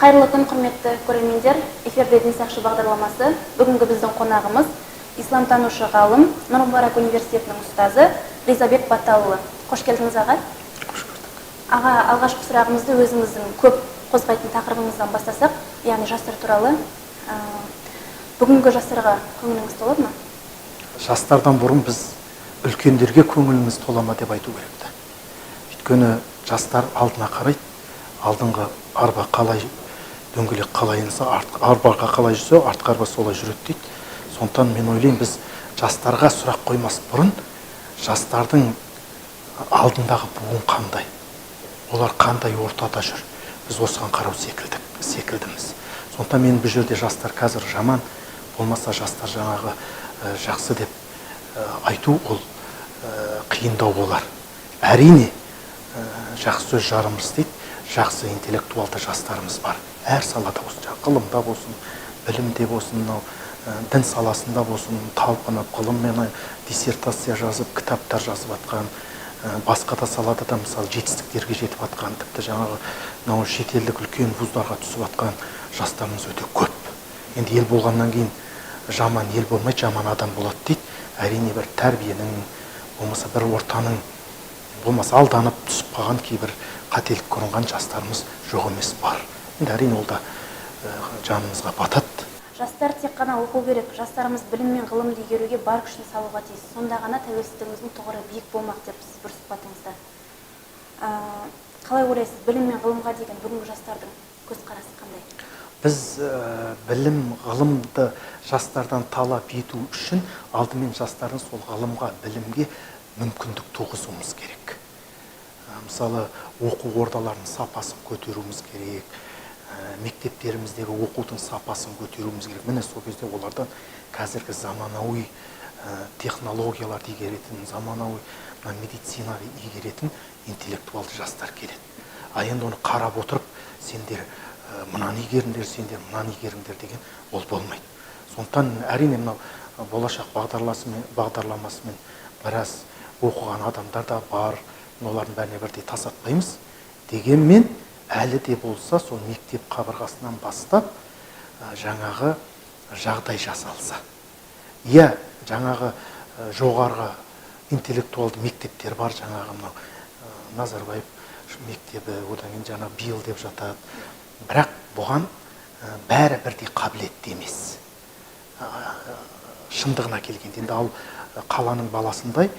Қайырлы күн, құрметті көрермендер. Эфирде Дін сақшы бағдарламасы. Бүгінгі біздің қонағымыз исламтанушы ғалым, Нұр Мүбарак университетінің ұстазы Ризабек Баталұлы. Қош келдіңіз, аға. Қош көрдік. Аға, алғашқы сұрағымызды өзіңіздің көп қозғайтын тақырыбыңыздан бастасақ, яғни жастар туралы. Бүгінгі жастарға көңіліңіз толады ма? Жастардан бұрын біз үлкендерге көңіліміз тола ма деп айту керек. Өйткені жастар алдына қарайды, алдыңғы арба қалай дөңгелек қалай инса, арбаға қалай жүрсе, артқы арба солай жүреді дейді. Сондықтан мен ойлаймын, біз жастарға сұрақ қоймас бұрын жастардың алдындағы буын қандай, олар қандай ортада жүр, біз осыған қарау секілдіміз. Сондықтан мен бұл жерде жастар қазір жаман, болмаса жастар жаңағы жақсы деп айту ол қиындау болар. Әрине жақсы сөз жарымыз дейді, жақсы интеллектуалды жастарымыз бар. Әр салада болсын, ғылымда болсын, білімде болсын, дін саласында болсын, талпынып, ғылыммен диссертация жазып, кітаптар жазып атқан, басқа да салада да мысалы жетістіктерге жетіп атқан, тіпті жаңағы шетелдік үлкен вуздарға түсіп атқан жастарымыз өте көп. Енді ел болғаннан кейін жаман ел болмайды, жаман адам болады дейді. Әрине бір тәрбиенің, болмаса бір ортаның, болмаса алданып түсіп қалған кейбір қателік көрінген жастарымыз жоқ емес бар. Енді әрине ол да жанымызға батады. Жастар тек қана оқу керек, жастарымыз білім мен ғылымды игеруге бар күшін салуға тиіс. Сонда ғана тәуелсіздігіміздің тұғыры биік болмақ деп сіз бір сұхбатыңызда. Қалай ойлайсыз, білім мен ғылымға деген бүгінгі жастардың көзқарасы қандай? Біз білім, ғылымды жастардан талап ету үшін алдымен жастардың сол ғылымға, білімге мүмкіндік туғызуымыз керек. Мысалы, оқу ордаларының сапасын көтеруіміз керек, мектептеріміздегі оқудың сапасын көтеруіміз керек. Міне сол кезде олардан қазіргі заманауи технологияларды игеретін, заманауи медицинаны игеретін интеллектуалды жастар келеді. Енді оны қарап отырып, сендер мынаны игеріңдер, сендер мынаны игеріңдер деген ол болмайды. Сондықтан әрине мынау болашақ бағдарламасымен біраз оқыған адамдар да бар, олардың бәріне бірдей тасатпаймыз. Дегенмен әлі де болса сол мектеп қабырғасынан бастап жаңағы жағдай жасалса. Иә, жаңағы жоғарғы интеллектуалды мектептер бар, жаңағы Назарбаев мектебі, одан кейін жаңа биыл деп жатады. Бірақ бұған бәрі бірдей қабілетті емес. Шындығына келгенде, енді ал қаланың баласындай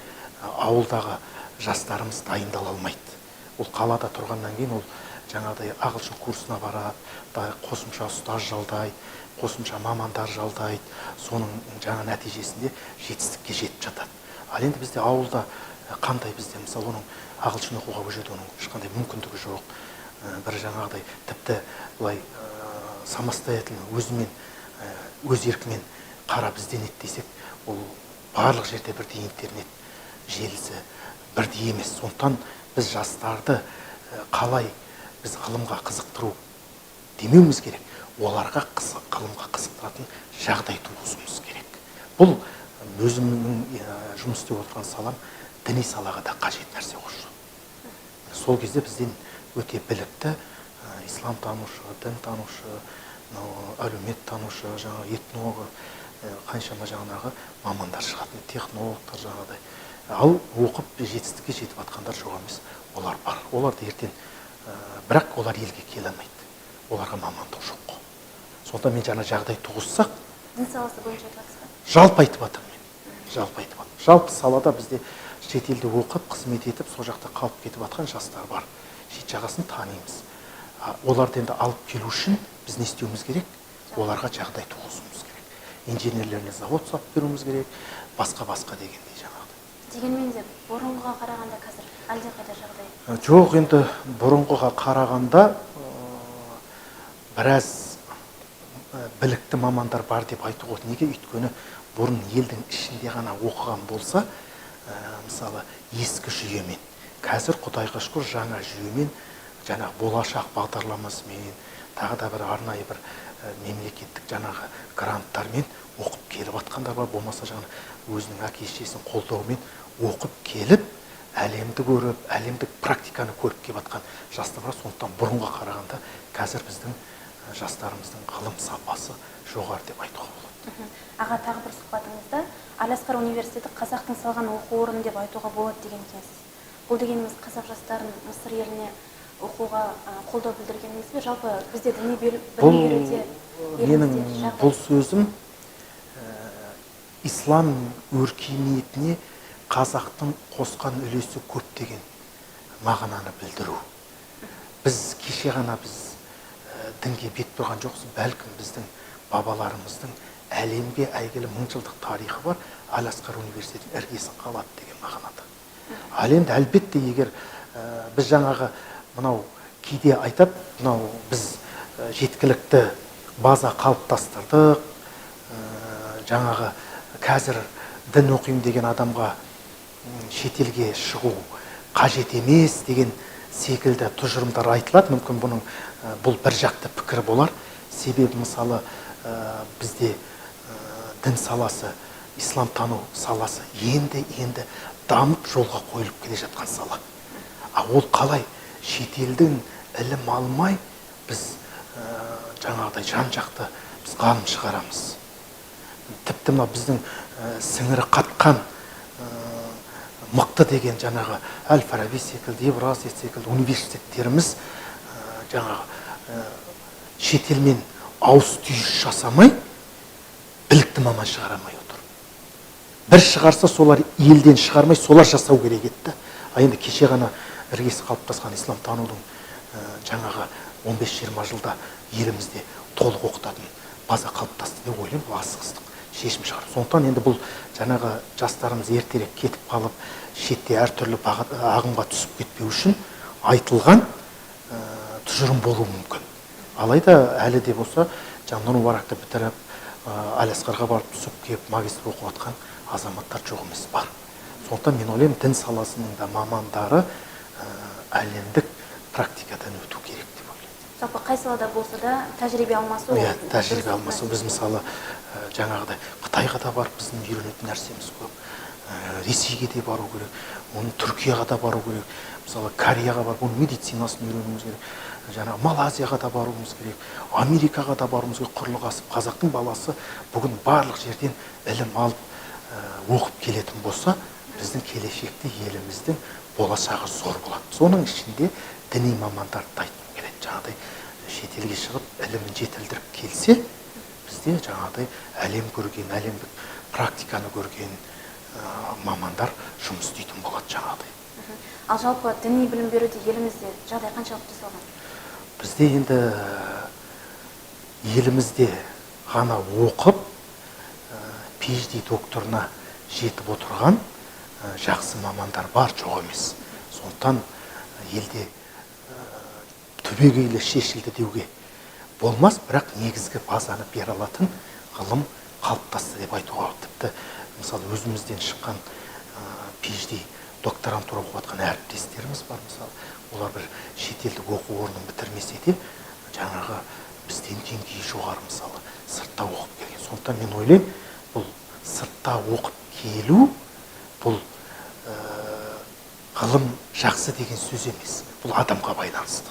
ауылдағы жастарымыз дайындала алмайды. Ол қалада тұрғаннан кейін ол жаңағыдай ағылшын курсына барады, қосымша ұстаз жалдайды, қосымша мамандар жалдайды, соның жаңа нәтижесінде жетістікке жетіп жатады. Ал енді бізде ауылда қандай, бізде мысалы оның ағылшын оқуға ол жерде оның ешқандай мүмкіндігі жоқ. Бір жаңағыдай тіпті былай самостоятельно өзімен өз еркімен қарап ізденеді десек, ол барлық жерде бірдей интернет желісі бірдей емес. Сондықтан біз жастарды қалай біз ғылымға қызықтыру демеуіміз керек, оларға ғылымға қызықтыратын жағдай туғызуымыз керек. Бұл өзімнің жұмыс істеп отырған салам діни салаға да қажет нәрсе осы. Сол кезде бізден өте білікті исламтанушы, дінтанушы, әлеумет танушы, этнограф, қаншама жаңағы мамандар шығатын, технологтар жаңағыдай. Ал оқып жетістікке жетіп атқандар жоқ емес, олар бар. Оларды ертең, бірақ олар елге келе алмайды. Оларға мамандық жоқ. Сонда мен жаңа жағдай туғызсақ, дін саласы бойынша айтасыз ба? Жалпы айтып жатырмын мен. Жалпы айтып жатырмын. Жалпы салада бізде шетелде оқып, қызмет етіп, сол жақта қалып кетіп жатқан жастар бар. Шет жағасын танимыз. Оларды енді алып келу үшін біз не істеуіміз керек? Оларға жағдай туғызуымыз керек. Инженерлеріне завод салып беруіміз керек, басқа дегендей жаңағыдай. Дегенмен де бұрынғыға қарағанда қазір әлдеқайда жағдай? Жоқ, енді бұрынғыға қарағанда біраз білікті мамандар бар деп айтуға. Неге? Өйткені бұрын елдің ішінде ғана оқыған болса, мысалы ескі жүйемен, қазір Құдайға шүкір жаңа жүйемен, жаңа болашақ бағдарламасымен, тағы да бір арнайы бір мемлекеттік жаңағы гранттармен оқып келіп атқандар бар. Болмаса жаңа өзінің әке-шешесінің қолдауымен оқып келіп, әлемді көріп, әлемдік практиканы көріп келіп атқан жастар бар. Сондықтан бұрынға қарағанда қазір біздің жастарымыздың ғылым сапасы жоғары деп айтуға болады. Аға, тағы бір сұхбатыңызда Алиаскар университеті қазақтың салған оқу орны деп айтуға болады деген екенсіз. Бұл дегеніңіз қазақ жастарын Мысыр еліне оқуға қолдау білдіргеніңіз бе? Жалпы бізде діни білім беруде менің бұл сөзім ислам өркениетіне қазақтың қосқан үлесі көп деген мағынаны білдіру. Біз кеше ғана дінге бет бұрған жоқпыз, бәлкім біздің бабаларымыздың әлемге әйгілі 1000 жылдық тарихы бар Алиаскар университетінің іргесі қалады деген мағынада. Ал енді әлбетте егер біз жаңағы мынау кейде айтады, мынау біз жеткілікті база қалыптастырдық, жаңағы қазір дін оқимын деген адамға шетелге шығу қажет емес деген секілді тұжырымдар айтылады. Мүмкін бұл бір жақты пікір болар. Себебі мысалы бізде дін саласы, исламтану саласы енді дамып жолға қойылып келе жатқан сала. Ол қалай шетелдің ілім алмай біз жаңағыдай жан-жақты біз ғалым шығарамыз. Тіпті мына біздің сіңірі қатқан мықты деген жаңағы Әл-Фараби секілді, Евразия секілді университеттеріміз жаңағы шетелмен ауыс түйіс жасамай білікті маман шығарамай отыр. Бір шығарса солар елден шығармай солар жасау керек еді. Енді кеше ғана іргесі қалыптасқан исламтанудың жаңағы 15-20 жылда елімізде толық оқытатын база қалыптасты деп ойлаймын. Бұл асығыстық шешім шығар. Сондықтан енді бұл жаңағы жастарымыз ертерек кетіп қалып, шетте әртүрлі ағымға түсіп кетпеу үшін айтылған тұжырым болуы мүмкін. Алайда әлі де болса, Нұр Мүбаракты бітіріп, Алиаскарға барып түсіп келіп, магистр оқып жатқан азаматтар жоқ емес бар. Сондықтан мен ойлаймын, дін саласының да мамандары әлемдік практикадан өту керек деп ойлаймын. Жалпы қай салада болса да тәжірибе алмасу. Тәжірибе алмасу. Біз мысалы жаңағыдай Қытайға да барып біздің үйренетін нәрсеміз көп. Ресейге де бару керек, оның Түркияға да бару керек, мысалы Кореяға барып, оның медицинасын үйренуіміз керек, жаңағы Малайзияға да баруымыз керек, Америкаға да баруымыз керек. Құрлық асып, қазақтың баласы бүгін барлық жерден ілім алып оқып келетін болса, біздің келешекте еліміздің болашағы зор болады. Соның ішінде діни мамандарды да айтқым келеді. Жаңағыдай шетелге шығып ілімін жетілдіріп келсе, бізде жаңағыдай әлем көрген, әлемдік практиканы көрген мамандар жұмыс істейтін болады жаңағыдай. Ал жалпы діни білім беруде елімізде жағдай қаншалықты жасалған? Бізде енді елімізде ғана оқып, PhD докторына жетіп отырған жақсы мамандар бар, жоқ емес. Сондықтан елде түбегейлі шешілді деуге болмас, бірақ негізгі базаны бере алатын ғылым қалыптасты деп айтуға. Тіпті мысалы өзімізден шыққан PhD докторантура оқып жатқан әріптестеріміз бар. Мысалы олар бір шетелдік оқу орнын бітірмесе де жаңағы бізден деңгейі жоғары, мысалы сыртта оқып келген. Сондықтан мен ойлаймын, бұл сыртта оқып келу бұл ғылым жақсы деген сөз емес. Бұл адамға байланысты.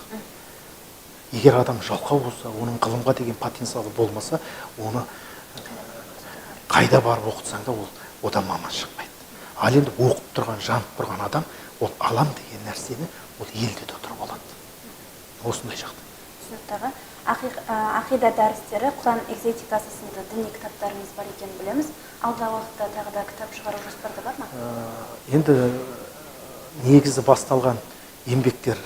Егер адам жалқау болса, оның ғылымға деген потенциалы болмаса, оны қайда барып оқытсаң да одан маман шықпайды. Ал енді оқып тұрған, жанып тұрған адам, ол алам деген нәрсені ол елде отырып алады. Осындай жағдай. Түсінікті аға. Ақида дәрістері, Құран экзегетикасы сынды діни кітаптарыңыз бар екенін білеміз. Алдағы уақытта тағы да кітап шығару жоспарда бар ма? Енді негізі басталған еңбектер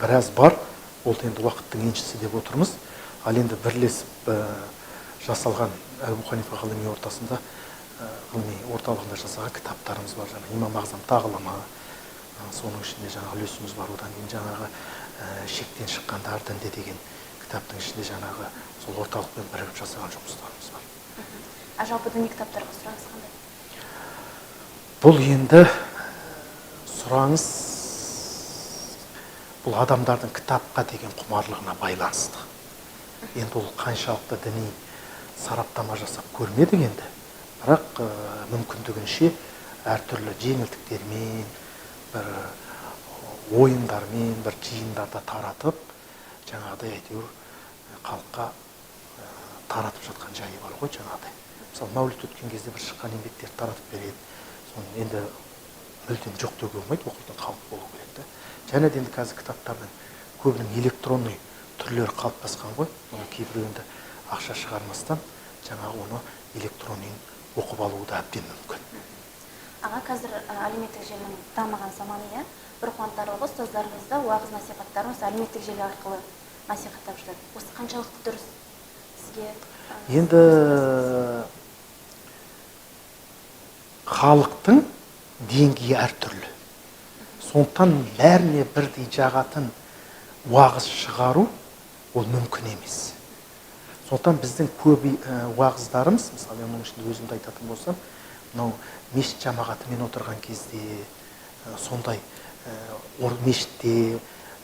біраз бар. Ол енді уақыттың еншісі деп отырмыз. Ал енді бірлесіп жасалған Әбу Ханифа ғылыми ортасында, ғылыми орталығында жасаған кітаптарымыз бар. Имам Ағзам тағылымы, соның ішінде жаңағы үлесіміз бар. Одан кейін жаңағы шектен шыққандар дінде деген кітаптың ішінде жаңағы сол орталықпен бірігіп жасаған жұмыстарымыз бар. Жалпы діни кітаптарға сұраныс қандай? Бұл енді сұраныс бұл адамдардың кітапқа деген құмарлығына байланысты. Енді ол қаншалықты діни сараптама жасап көрмедік енді. Бірақ мүмкіндігінше әртүрлі жеңілдіктермен, бір ойындармен, бір жиындарда таратып, жаңағыдай әйтеуір халыққа таратып жатқан жайы бар ғой жаңағыдай. Мысалы мәуліт өткен кезде бір шыққан еңбектерді таратып береді. Соны енді мүлдем жоқ деуге болмайды, оқитын халық болу керек та. Және де енді қазір кітаптардың көбінің электронный түрлері қалыптасқан ғой. Кейбіреуінде ақша шығармастан жаңағы оны электронный оқып алуы да әбден мүмкін. Аға, қазір әлеуметтік желінің дамыған заманы, иә, бір қуантарлығы ұстаздарымыз да уағыз насихаттарын осы әлеуметтік желі арқылы насихаттап жүреді. Осы қаншалықты дұрыс сізге? Енді халықтың деңгейі әртүрлі. Сондықтан бәріне бірдей жағатын уағыз шығару ол мүмкін емес. Сондықтан біздің көп уағыздарымыз, мысалы оның ішінде өзімді айтатын болсам, мынау мешіт жамағатымен отырған кезде сондай мешітте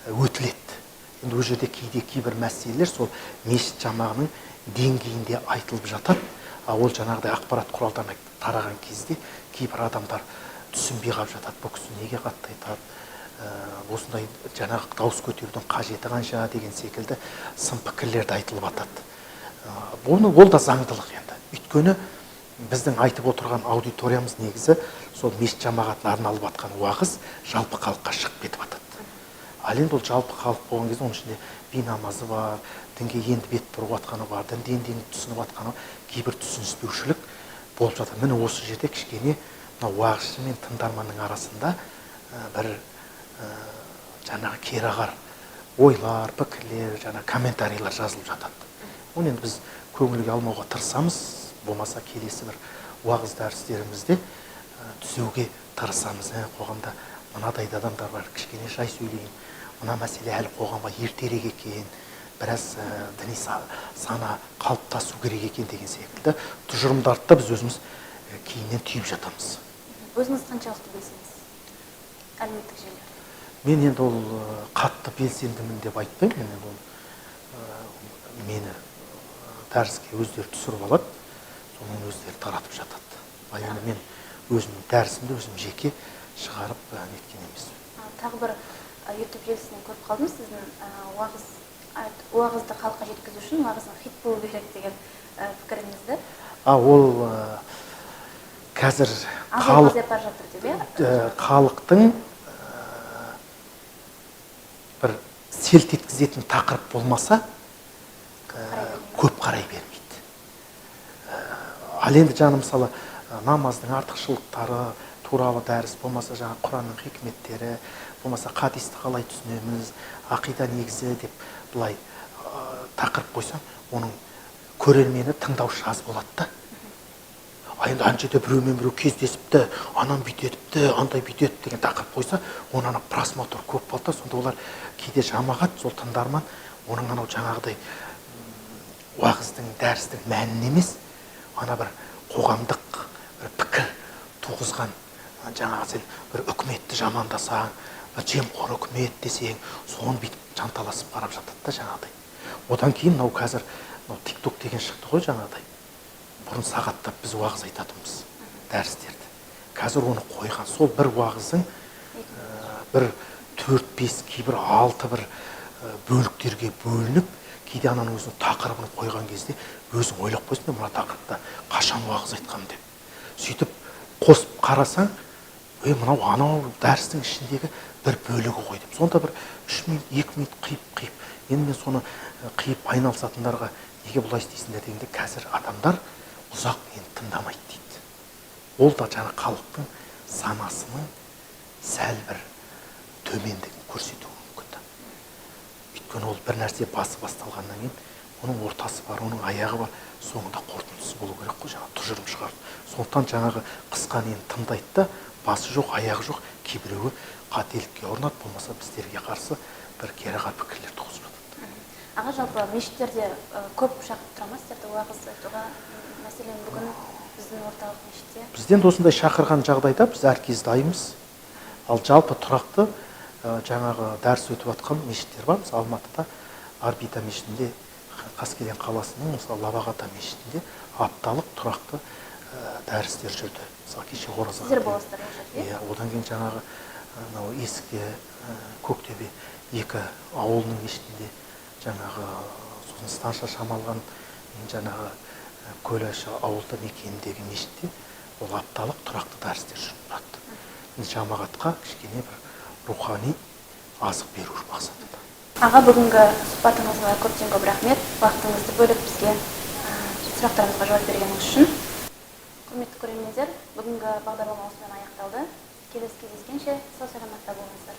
өтіледі. Енді ол жерде кейбір мәселелер сол мешіт жамағының деңгейінде айтылып жатады. Ол жаңағыдай ақпарат құралдарына тараған кезде кейбір адамдар түсінбей қалып жатады. Бұл кісі неге қатты айтады? Осындай жаңағы дауыс көтерудің қажеті қанша деген секілді сын пікірлерді айтылып жатады. Ол да заңдылық енді. Өйткені біздің айтып отырған аудиториямыз негізі сол мешіт жамағатына арналып жатқан уағыз жалпы халыққа шығып кетіп жатады. Ал енді ол жалпы халық болған кезде оның ішінде би намазы бар, дінге енді бет бұрып жатқаны бар, дінді түсініп жатқаны, кейбір түсініспеушілік болып жатыр. Міне осы жерде кішкене уағызшы мен тыңдарманның арасында бір жаңағы керағар ойлар, пікірлер, жаңағы комментарийлер жазылып жатады. Оны енді біз көңілге алмауға тырысамыз, болмаса келесі бір уағыз дәрістерімізде түзеуге тырысамыз. Қоғамда мынадай адамдар бар, кішкене жай сөйлейін, мына мәселе әлі қоғамға ертерек екен, біраз діни сана қалыптасу керек екен деген секілді тұжырымдарды да біз өзіміз кейіннен түйіп жатамыз. Өзіңіз қаншалықты белсендісіз әлеуметтік желілерде? Мен енді ол қатты белсендімін деп айтпаймын. Мен ол мені дәріске өздері түсіріп алады, сонымен өздері таратып жатады. Енді мен өзімнің дәрісімді өзім жеке шығарып неткен емес. Тағы бір YouTube желісінен көріп қалдым, сіздің уағызды халыққа жеткізу үшін уағыздың хит болу керек деген пікіріңізді. Ол қазір халықтың бір селт еткізетін тақырып болмаса көп қарай бермейді. Ал енді жаңа мысалы намаздың артықшылықтары туралы дәріс, болмаса жаңа Құранның хикметтері, болмаса хадисті қалай түсінеміз, ақида негізі деп былай тақырып қойсам, оның көрермені тыңдаушы аз болады да. Енді ана жерде біреумен біреу кездесіпті, анам бүйтетіпті, андай бүйтеді деген тақырып қойса, оның просмотр көп болды да, сонда олар кейде жамағат, сол тыңдарман, оның анау жаңағыдай уағыздың, дәрістің мәнін емес, ана бір қоғамдық бір пікір туғызған, жаңағы сен бір үкіметті жамандасаң, бір жемқор үкімет десең, соны бүйтіп жанталасып қарап жатады да жаңағыдай. Одан кейін мынау қазір TikTok деген шықты ғой жаңағыдай. Бұрын сағаттап біз уағыз айтатынбыз дәрістерді. Қазір оны қойған. Сол бір уағыздың бір 4-5, кейбір 6 бір бөліктерге бөлініп, кейде ананың өзінің тақырыбын қойған кезде өзің ойлап қойсын, мына тақырыпта қашан уағыз айтқам деп. Сөйтіп қосып қарасаң, мынау анау дәрістің ішіндегі бір бөлігі ғой деп. Сонда бір 3 минут, 2 минут қиып. Енді мен соны қиып айналысатындарға неге бұлай істейсіңдер дегенде, қазір адамдар ұзақ мені тыңдамайды дейді. Ол да жаңа халықтың санасының сәл бір төмендігін көрсетуі мүмкін. Өйткені ол бір нәрсе басы басталғаннан кейін, оның ортасы бар, оның аяғы бар, соңында қорытындысы болу керек қой, жаңа тұжырым шығарып. Сондықтан жаңағы қысқа нені тыңдайды да, басы жоқ, аяғы жоқ, кейбіреуі қателікке ұрынады, болмаса біздерге қарсы бір керағар пікірлер туғызып жатады. Аға, жалпы мешіттерде көп шақырып тұра ма сіздерді уағыз айтуға? Мәселен, бүгін біздің орталық мешітте бізден осындай шақырған жағдайда біз әркез дайынбыз. Ал жалпы тұрақты жаңағы дәріс өтіп жатқан мешіттер бар. Мысалы Алматыда Орбита мешітінде, Қаскелең қаласының мысалы Лабағата мешітінде апталық тұрақты дәрістер жүрді. Мысалы кеше Ораза. Сіздер боласыздар ол жерде? Иә, одан кейін жаңағы Есікте, Көктөбе екі ауылының мешітінде жаңағы сосын станша шамалған жаңағы Көлашы ауылды мекеніндегі мешітте ол апталық тұрақты дәрістер жүріп тұрады. Жамағатқа кішкене бір рухани азық беру мақсатында. Аға, бүгінгі сұхбатыңызға көптен көп рахмет. Уақытыңызды бөліп бізге сұрақтарымызға жауап бергеніңіз үшін. Құрметті көрермендер, бүгінгі бағдарлама осымен аяқталды. Келесі кездескенше сау саламатта болыңыздар.